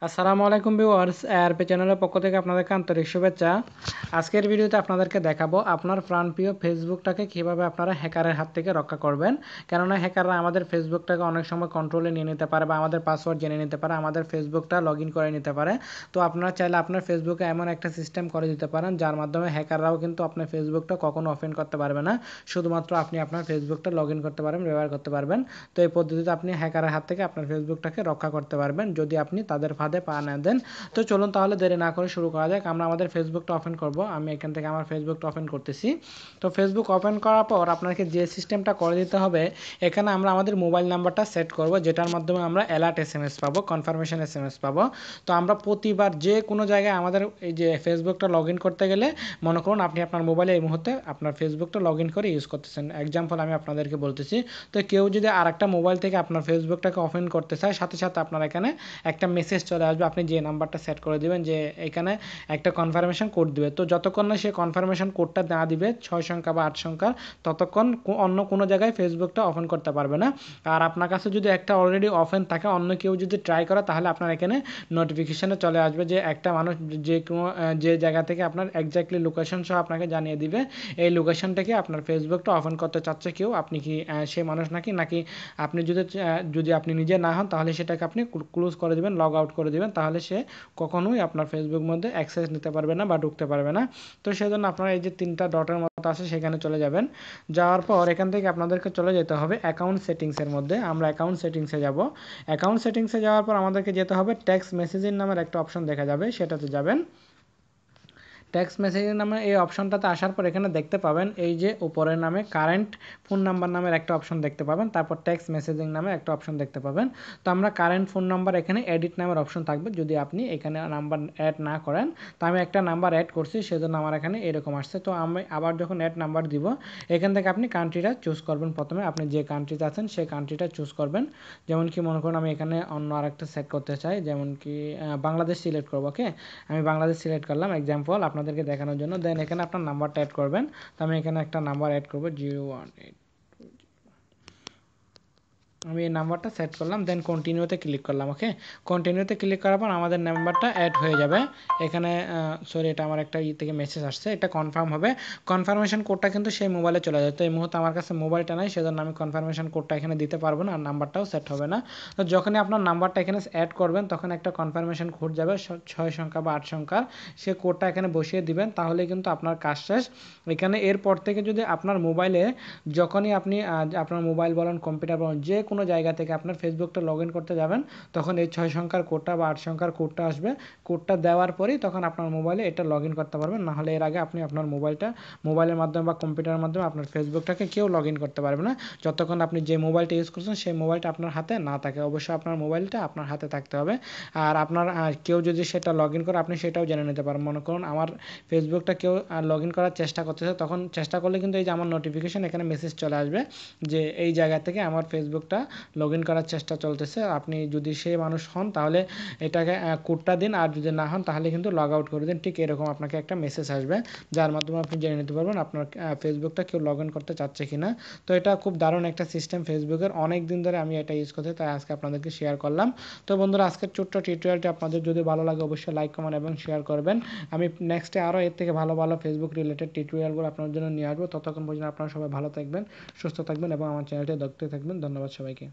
আসসালামু আলাইকুম viewers, ARP চ্যানেলের পক্ষ থেকে আপনাদেরকে আন্তরিক শুভেচ্ছা। আজকের ভিডিওতে আপনাদেরকে দেখাবো আপনার প্রাণপ্রিয় ফেসবুকটাকে কিভাবে আপনারা হ্যাকারের হাত থেকে রক্ষা করবেন। কেননা হ্যাকাররা আমাদের ফেসবুকটাকে অনেক সময় কন্ট্রোলে নিয়ে নিতে পারে বা আমাদের পাসওয়ার্ড জেনে নিতে পারে, আমাদের ফেসবুকটা লগ ইন করে নিতে পারে। তো আপনারা চাইলে আপনার ফেসবুকে এমন একটা সিস্টেম করে দিতে পারেন যার মাধ্যমে হ্যাকাররাও কিন্তু আপনার ফেসবুকটা কখনো ওপেন করতে পারবে না, শুধুমাত্র আপনি আপনার ফেসবুকটা লগ ইন করতে পারবেন, ব্যবহার করতে পারবেন। তো এই পদ্ধতিতে আপনি হ্যাকারের হাত থেকে আপনার ফেসবুকটাকে রক্ষা করতে পারবেন যদি আপনি তাদের ফাঁদে পা না দেন। তো চলুন তাহলে দেরি না করে শুরু করা যাক। আমরা আমাদের ফেসবুকটা ওপেন করব। আমি এখান থেকে আমার ফেসবুকটা ওপেন করতেছি। তো ফেসবুক ওপেন করার পর আপনাকে যে সিস্টেমটা করে দিতে হবে, এখানে আমরা আমাদের মোবাইল নাম্বারটা সেট করব, যেটার মাধ্যমে আমরা অ্যালার্ট এসএমএস পাবো, কনফার্মেশন এসএমএস পাবো। তো আমরা প্রতিবার যে কোনো জায়গায় আমাদের এই যে ফেসবুকটা লগ ইন করতে গেলে, মনে করুন আপনি আপনার মোবাইলে এই মুহূর্তে আপনার ফেসবুকটা লগ ইন করে ইউজ করতেছেন, এক্সাম্পল আমি আপনাদেরকে বলতেছি। তো কেউ যদি আর একটা মোবাইল থেকে আপনার ফেসবুকটাকে ওপেন করতে চায়, সাথে সাথে আপনার এখানে একটা মেসেজ চলে আসবে, আপনি যে নাম্বারটা সেট করে দিবেন যে এখানে একটা কনফার্মেশন কোড দিবে। তো যতক্ষণ না সে কনফার্মেশন কোডটা না দিবে 6 সংখ্যা বা 8 সংখ্যার, ততক্ষণ অন্য কোনো জায়গায় ফেসবুকটা ওপেন করতে পারবে না। আর আপনার কাছে যদি একটা অলরেডি ওপেন থাকে, অন্য কেউ যদি ট্রাই করে, তাহলে আপনার এখানে নোটিফিকেশানে চলে আসবে যে একটা মানুষ যে কোনো যে জায়গা থেকে আপনার এক্স্যাক্টলি লোকেশন সহ আপনাকে জানিয়ে দিবে এই লোকেশনটাকে আপনার ফেসবুকটা ওপেন করতে চাচ্ছে কেউ, আপনি কি সে মানুষ নাকি আপনি যদি আপনি নিজে না হন, তাহলে সেটাকে আপনি ক্লোজ করে দিবেন, লগ আউট করে দিবেন, তাহলে সে কখনোই আপনার ফেসবুক মধ্যে অ্যাক্সেস নিতে পারবে না বা ঢুকতে পারবে না। তো সেজন্য আপনারা এই যে 3টা ডটের মতো আছে সেখানে চলে যাবেন। যাওয়ার পর এখান থেকে আপনাদেরকে চলে যেতে হবে অ্যাকাউন্ট সেটিংসের মধ্যে। আমরা অ্যাকাউন্ট সেটিংসে যাব। অ্যাকাউন্ট সেটিংসে যাওয়ার পর আমাদেরকে যেতে হবে টেক্সট মেসেজিং নামের একটা অপশন দেখা যাবে, সেটাতে যাবেন। টেক্সট মেসেজের নামে এই অপশনটাতে আসার পর এখানে দেখতে পাবেন এই যে উপরের নামে কারেন্ট ফোন নাম্বার নামের একটা অপশন দেখতে পাবেন, তারপর টেক্সট মেসেজিং নামে একটা অপশন দেখতে পাবেন। তো আমরা কারেন্ট ফোন নাম্বার, এখানে এডিট নামের অপশন থাকবে যদি আপনি এখানে নাম্বার অ্যাড না করেন। তো আমি একটা নাম্বার অ্যাড করছি, সেজন্য আমার এখানে এরকম আসছে। তো আমি আবার যখন অ্যাড নাম্বার দিব, এখান থেকে আপনি কান্ট্রিটা চুজ করবেন। প্রথমে আপনি যে কান্ট্রিতে আছেন সেই কান্ট্রিটা চুজ করবেন। যেমন কি মনে করুন আমি এখানে অন্য আরেকটা সেট করতে চাই, যেমন কি বাংলাদেশ সিলেক্ট করবো। ওকে, আমি বাংলাদেশ সিলেক্ট করলাম এক্সাম্পল আপনাদেরকে দেখানোর জন্য। দেন এখানে আপনার নাম্বারটা অ্যাড করবেন। তো আমি এখানে একটা নাম্বার অ্যাড করবো 018। আমি এই নাম্বারটা সেট করলাম, দেন কন্টিনিউতে ক্লিক করলাম। ওকে, কন্টিনিউতে ক্লিক করার পর আমাদের নাম্বারটা অ্যাড হয়ে যাবে এখানে। সরি, এটা আমার একটা থেকে মেসেজ আসছে, এটা কনফার্ম হবে। কনফার্মেশন কোডটা কিন্তু সেই মোবাইলে চলে যায়। তো এই মুহূর্তে আমার কাছে মোবাইলটা নাই, সেজন্য আমি কনফার্মেশন কোডটা এখানে দিতে পারবো না, আর নাম্বারটাও সেট হবে না। তো যখনই আপনার নাম্বারটা এখানে অ্যাড করবেন, তখন একটা কনফার্মেশন কোড যাবে 6 সংখ্যা বা 8 সংখ্যার, সে কোডটা এখানে বসিয়ে দিবেন, তাহলে কিন্তু আপনার কাজ শেষ। এখানে এরপর থেকে যদি আপনার মোবাইলে যখনই আপনি আপনার মোবাইল বলেন, কম্পিউটার বলেন, যে কোনো জায়গা থেকে আপনার ফেসবুকটা লগ ইন করতে যাবেন, তখন এই 6 সংখ্যার কোডটা বা 8 সংখ্যার কোডটা আসবে। কোডটা দেওয়ার পরেই তখন আপনার মোবাইলে এটা লগ ইন করতে পারবেন, নাহলে এর আগে আপনি আপনার মোবাইলের মাধ্যমে বা কম্পিউটারের মাধ্যমে আপনার ফেসবুকটাকে কেউ লগ ইন করতে পারবে না, যতক্ষণ আপনি যে মোবাইলটা ইউজ করছেন সেই মোবাইলটা আপনার হাতে না থাকে। অবশ্যই আপনার মোবাইলটা আপনার হাতে থাকতে হবে। আর আপনার কেউ যদি সেটা লগ ইন করে, আপনি সেটাও জেনে নিতে পারেন। মনে করুন আমার ফেসবুকটা কেউ লগ ইন করার চেষ্টা করতেছে, তখন চেষ্টা করলে কিন্তু এই যে আমার নোটিফিকেশন এখানে মেসেজ চলে আসবে যে এই জায়গা থেকে আমার ফেসবুকটা লগ ইন করার চেষ্টা চলতেছে। আপনি যদি সেই মানুষ হন, তাহলে এটাকে কোডটা দিন, আর যদি না হন তাহলে কিন্তু লগ আউট করে দিন। ঠিক এরকম আপনাকে একটা মেসেজ আসবে, যার মাধ্যমে আপনি জেনে নিতে পারবেন আপনার ফেসবুকটা কেউ লগ ইন করতে চাচ্ছে কিনা। তো এটা খুব দারুণ একটা সিস্টেম ফেসবুকের, অনেক দিন ধরে আমি এটা ইউজ করতে, তাই আজকে আপনাদেরকে শেয়ার করলাম। তো বন্ধুরা, আজকের ছোট্ট টিউটোরিয়ালটি আপনাদের যদি ভালো লাগে অবশ্যই লাইক, কমেন্ট এবং শেয়ার করবেন। আমি নেক্সটে আরও এর থেকে ভালো ভালো ফেসবুক রিলেটেড টিউটোরিয়ালগুলো আপনার জন্য নিয়ে আসবো। ততক্ষণ পর্যন্ত আপনারা সবাই ভালো থাকবেন, সুস্থ থাকবেন এবং আমার চ্যানেলটি দেখতে থাকবেন। ধন্যবাদ সবাইকে।